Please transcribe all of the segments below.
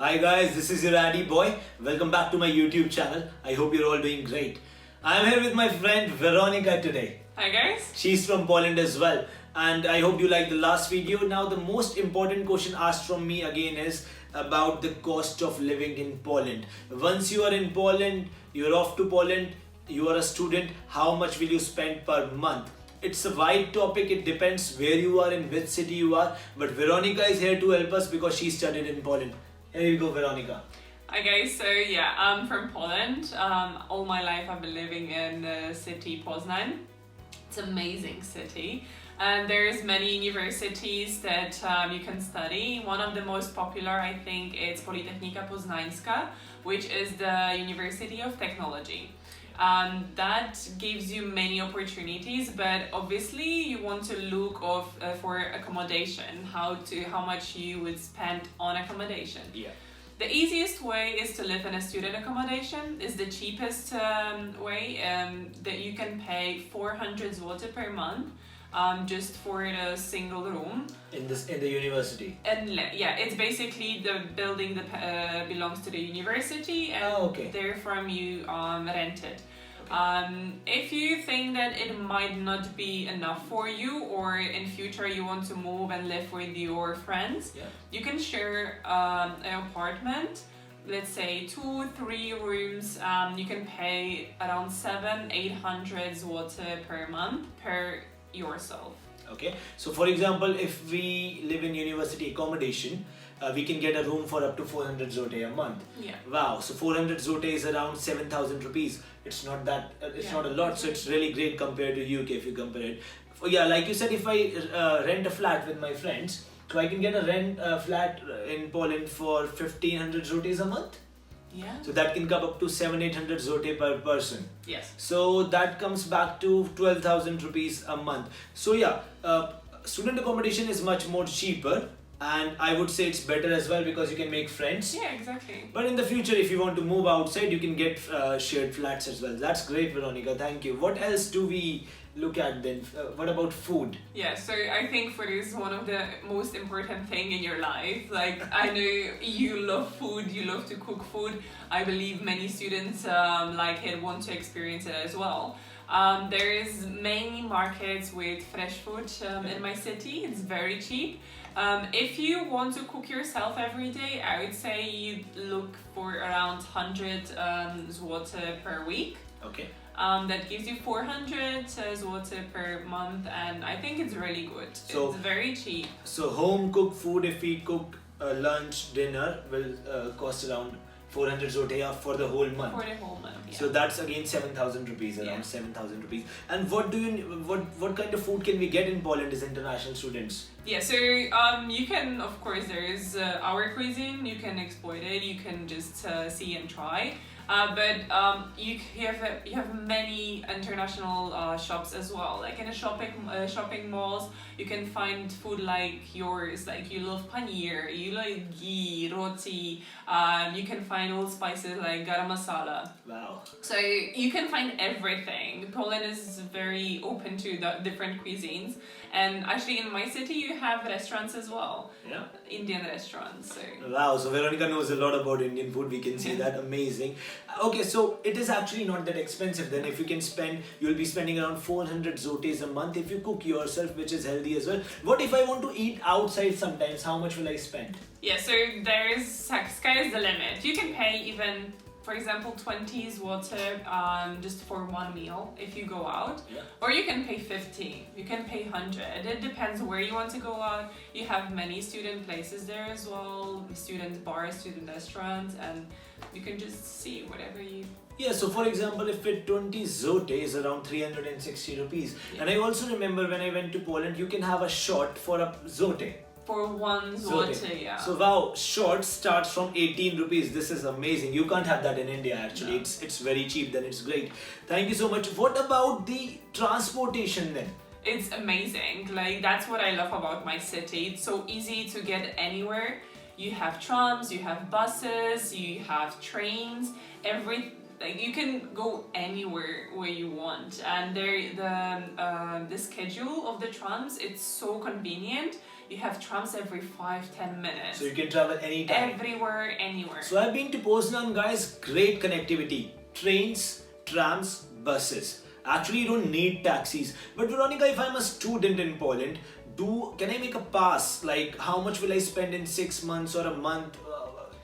Hi guys, this is your Addy boy. Welcome back to my YouTube channel. I hope you're all doing great. I'm here with my friend Veronica today. Hi guys. She's from Poland as well. And I hope you liked the last video. Now the most important question asked from me again is about the cost of living in Poland. Once you are in Poland, you're off to Poland, you are a student, how much will you spend per month? It's a wide topic, it depends where you are, in which city you are. But Veronica is here to help us because she studied in Poland. Here you go, Veronica. Hi guys, so yeah, I'm from Poland. All my life I've been living in the city Poznan. It's an amazing city. And there's many universities that you can study. One of the most popular, I think, is Politechnika Poznańska, which is the University of Technology. That gives you many opportunities, but obviously you want to look for accommodation, how much you would spend on accommodation. Yeah. The easiest way is to live in a student accommodation. Is the cheapest way that you can pay 400 zloty per month. Just for the single room In the university. and yeah, it's basically the building that belongs to the university, and therefrom you rent it. If you think that it might not be enough for you, or in future you want to move and live with your friends, you can share an apartment. Let's say 2-3 rooms. You can pay around 700-800 zloty per month per yourself. Okay, so for example, if we live in university accommodation, we can get a room for up to 400 zloty a month. Yeah. Wow, so 400 zloty is around 7,000 rupees. It's not that, not a lot, so it's really great compared to UK if you compare it. Yeah, like you said, if I rent a flat with my friends, so I can get a flat in Poland for 1,500 zlotys a month. Yeah. So that can come up to 700-800 zloty per person. Yes. So that comes back to 12,000 rupees a month. So yeah, student accommodation is much more cheaper, and I would say it's better as well because you can make friends. Yeah, exactly. But in the future, if you want to move outside, you can get shared flats as well. That's great, Veronica. Thank you. What else do we look at then? What about food? Yeah, so I think food is one of the most important thing in your life. Like, I know you love food, you love to cook food. I believe many students like it, want to experience it as well. There is many markets with fresh food in my city. It's very cheap. If you want to cook yourself every day, I would say you look for around 100 zloty per week. Okay. That gives you 400 zloty per month, and I think it's really good. So, it's very cheap. So home cooked food, if we cook lunch, dinner, will cost around 400 zloty for the whole month. For the whole month, yeah. So that's again 7,000 rupees, around 7,000 rupees. And what kind of food can we get in Poland as international students? Yeah, so you can, of course, there is our cuisine. You can exploit it. You can just see and try. But you have many international shops as well. Like in a shopping malls, you can find food like yours. Like you love paneer, you like ghee, roti. You can find all spices like garam masala. Wow. So you can find everything. Poland is very open to the different cuisines. And actually in my city you have restaurants as well. Yeah. Indian restaurants. So. Wow, so Veronica knows a lot about Indian food. We can see that. Amazing. Okay, so it is actually not that expensive then. If you can spend, you'll be spending around 400 zlotys a month if you cook yourself, which is healthy as well. What if I want to eat outside sometimes? How much will I spend? Yeah, so sky is the limit. You can pay even, for example, 20 zloty just for one meal if you go out. Yeah. Or you can pay 50, you can pay 100. It depends where you want to go out. You have many student places there as well, student bars, student restaurants, and you can just see whatever you... Yeah, so for example, if it 20 zloty is around 360 rupees. Yeah. And I also remember when I went to Poland, you can have a shot for a zloty. For one zloty, yeah. So wow, short starts from 18 rupees. This is amazing. You can't have that in India actually. No. It's very cheap then. It's great. Thank you so much. What about the transportation then? It's amazing. Like, that's what I love about my city. It's so easy to get anywhere. You have trams, you have buses, you have trains, like you can go anywhere where you want, and the schedule of the trams, it's so convenient. You have trams every 5-10 minutes. So you can travel anytime. Everywhere, anywhere. So I've been to Poznan, guys. Great connectivity. Trains, trams, buses. Actually, you don't need taxis. But Veronica, if I'm a student in Poland, can I make a pass? Like, how much will I spend in 6 months or a month,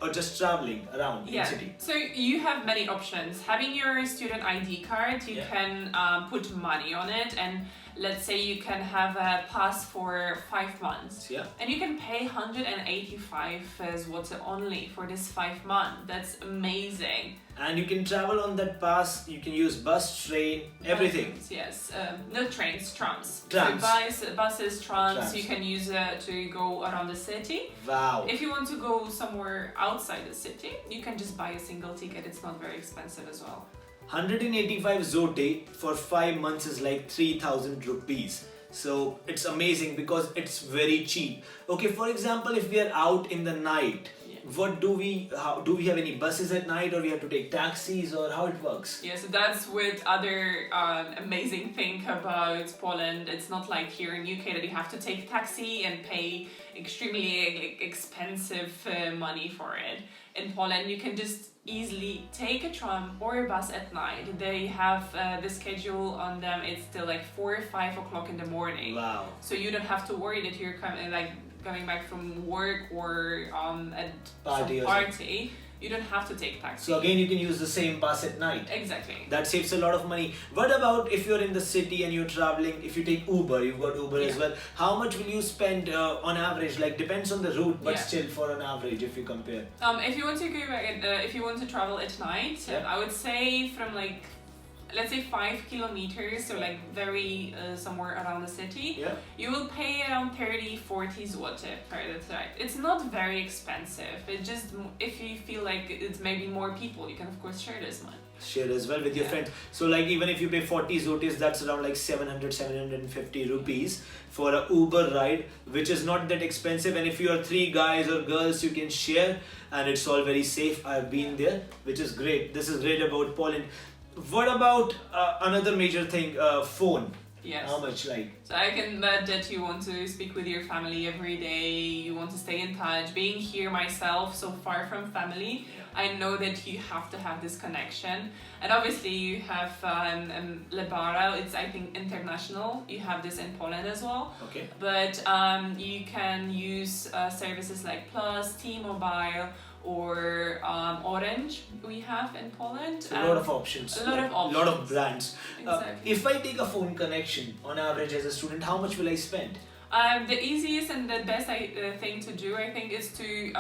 or just traveling around in the city? So you have many options. Having your student ID card, you can put money on it, and let's say you can have a pass for 5 months. Yeah. And you can pay 185 zloty only for this 5 months. That's amazing. And you can travel on that pass. You can use bus, train, everything. Yes, not trains, trams. Trams. So buses, trams. You can use to go around the city. Wow. If you want to go somewhere outside the city, you can just buy a single ticket. It's not very expensive as well. 185 zloty for 5 months is like 3,000 rupees. So it's amazing because it's very cheap. Okay, for example, if we are out in the night, what do we have any buses at night, or we have to take taxis, or how it works? Yeah, so that's with other amazing thing about Poland. It's not like here in UK that you have to take taxi and pay extremely expensive money for it. In Poland, you can just easily take a tram or a bus at night. They have the schedule on them. It's till like 4 or 5 o'clock in the morning. Wow. So you don't have to worry that you're coming back from work or at party. You don't have to take taxi. So again, you can use the same bus at night. Exactly. That saves a lot of money. What about if you're in the city and you're traveling, if you take Uber, you've got Uber as well. How much will you spend on average? Like, depends on the route, but still for an average if you compare. If you want to go if you want to travel at night, I would say from like, let's say 5 kilometers, so like very somewhere around the city, you will pay around 30-40 zloty per night. It's not very expensive. It just, if you feel like it's maybe more people, you can of course share this money. Share as well with your friends. So like, even if you pay 40 zlotys, that's around like 700-750 rupees for a Uber ride, which is not that expensive. And if you are 3 guys or girls, you can share, and it's all very safe. I've been there, which is great. This is great about Poland. What about another major thing, phone? Yes. How much, like? So I can bet that you want to speak with your family every day, you want to stay in touch. Being here myself, so far from family, I know that you have to have this connection. And obviously you have Lebara, it's I think international, you have this in Poland as well. Okay. But you can use services like Plus, T-Mobile, or Orange we have in Poland. A lot of options. A lot of options. A lot of brands. Exactly. If I take a phone connection, on average as a student, how much will I spend? The easiest and the best thing to do, I think, is to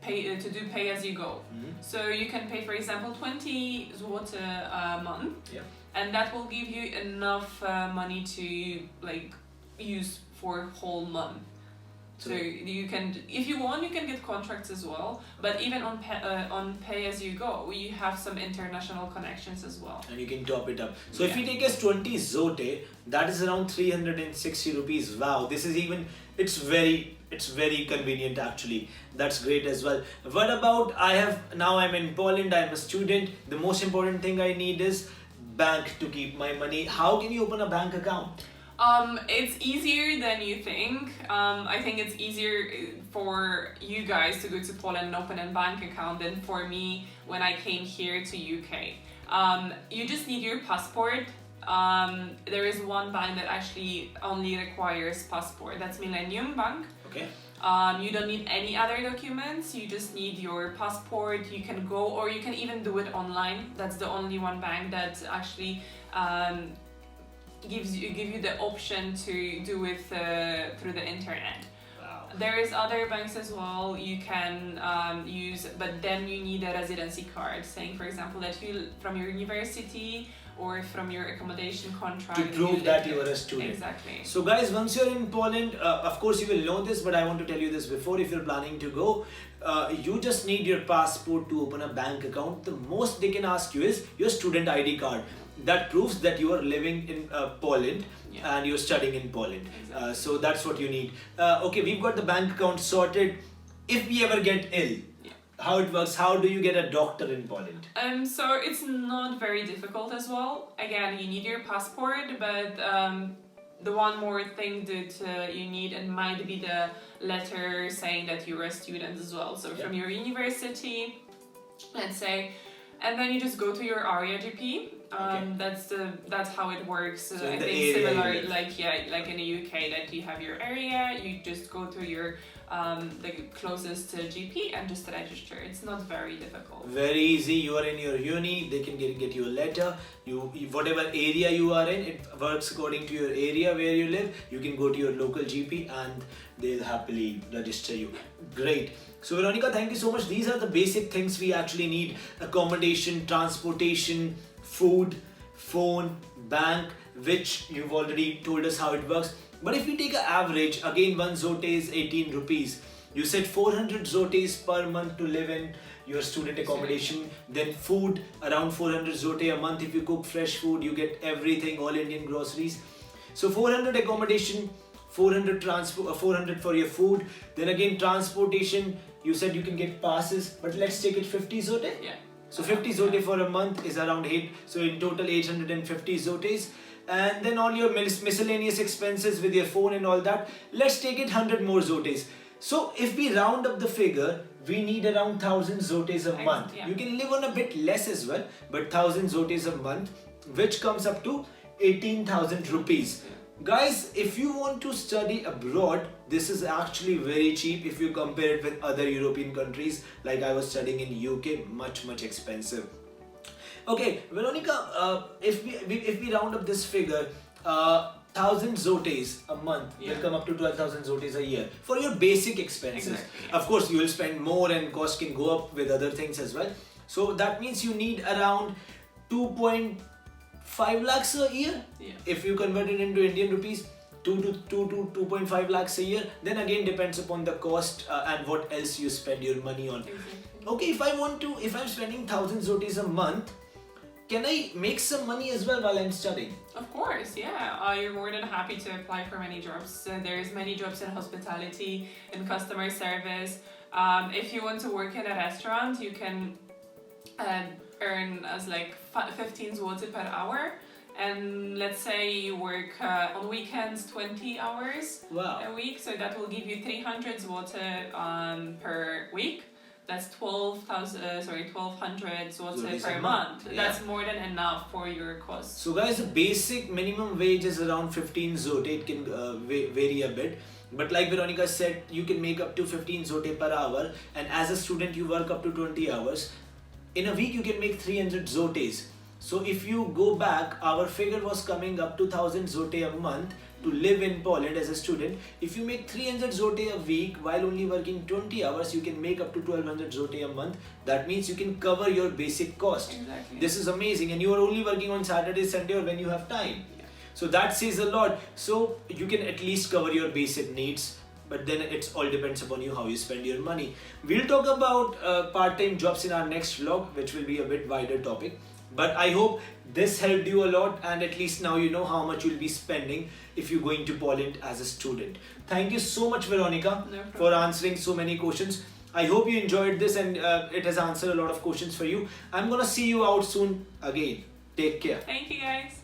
pay as you go. So you can pay, for example, 20 zloty a month, and that will give you enough money to like use for whole month. So you can, if you want, you can get contracts as well. But even on pay as you go, you have some international connections as well. And you can top it up. So if we take as 20 zloty, that is around 360 rupees. Wow, this is even, it's very convenient actually. That's great as well. What about, now I'm in Poland, I'm a student. The most important thing I need is bank to keep my money. How can you open a bank account? It's easier than you think. I think it's easier for you guys to go to Poland and open a bank account than for me when I came here to UK. You just need your passport. There is one bank that actually only requires passport. That's Millennium Bank. Okay. You don't need any other documents. You just need your passport. You can go, or you can even do it online. That's the only one bank that actually give you the option to do it through the internet. Wow. There is other banks as well you can use, but then you need a residency card saying, for example, that you from your university or from your accommodation contract to prove that you are a student. Exactly. So guys, once you're in Poland, of course you will know this, but I want to tell you this before. If you're planning to go, you just need your passport to open a bank account. The most they can ask you is your student ID card. That proves that you are living in Poland and you're studying in Poland. Exactly. So that's what you need. Okay, we've got the bank account sorted. If we ever get ill, how it works, how do you get a doctor in Poland? So it's not very difficult as well. Again, you need your passport, but the one more thing that you need, and might be the letter saying that you're a student as well. So from your university, let's say, and then you just go to your area GP. That's how it works. So I think similar, like in the UK, that you have your area. You just go to your the closest GP and just register. It's not very difficult. Very easy. You are in your uni, they can get you a letter. You whatever area you are in, it works according to your area where you live. You can go to your local GP and they'll happily register you. Great. So Veronica, thank you so much. These are the basic things we actually need: accommodation, transportation, food, phone, bank, which you've already told us how it works. But if we take an average, again, one zote is 18 rupees. You said 400 zotes per month to live in your student accommodation. Then food, around 400 zote a month. If you cook fresh food, you get everything, all Indian groceries. So 400 accommodation, 400 for your food. Then again, transportation, you said you can get passes, but let's take it 50 zote. Yeah. So 50 zote for a month is around 8. So in total 850 zotes. And then all your miscellaneous expenses with your phone and all that, let's take it 100 more zotes. So if we round up the figure, we need around 1000 zotes a month. Yeah. You can live on a bit less as well, but 1000 zotes a month, which comes up to 18,000 rupees. Guys, if you want to study abroad, this is actually very cheap if you compare it with other European countries. Like I was studying in UK, much expensive. Okay, Veronica, if we round up this figure, 1000 zotes a month will come up to 12,000 zotes a year for your basic expenses. Exactly. Of course, you will spend more and cost can go up with other things as well. So that means you need around 2.5 lakhs a year. Yeah. If you convert it into Indian rupees, 2 to 2.5 lakhs a year. Then again depends upon the cost and what else you spend your money on. Exactly. Okay, if I'm spending 1000 zotes a month, can I make some money as well while I'm studying? Of course, yeah. You're more than happy to apply for many jobs. There's many jobs in hospitality, in customer service. If you want to work in a restaurant, you can earn as like 15 zloty per hour. And let's say you work on weekends 20 hours a week, so that will give you 300 zloty per week. That's 1200 zloty per month. Yeah. That's more than enough for your costs. So guys, the basic minimum wage is around 15 zote. It can vary a bit. But like Veronica said, you can make up to 15 zote per hour. And as a student, you work up to 20 hours. In a week, you can make 300 zotes. So if you go back, our figure was coming up to 1000 zote a month to live in Poland as a student. If you make 300 zote a week while only working 20 hours, you can make up to 1200 zote a month. That means you can cover your basic cost. Exactly. This is amazing, and you are only working on Saturday, Sunday, or when you have time. Yeah. So that says a lot. So you can at least cover your basic needs. But then it all depends upon you how you spend your money. We'll talk about part-time jobs in our next vlog, which will be a bit wider topic. But I hope this helped you a lot, and at least now you know how much you'll be spending if you're going to Poland as a student. Thank you so much, Veronica, for answering so many questions. I hope you enjoyed this and it has answered a lot of questions for you. I'm gonna see you out soon again. Take care. Thank you, guys.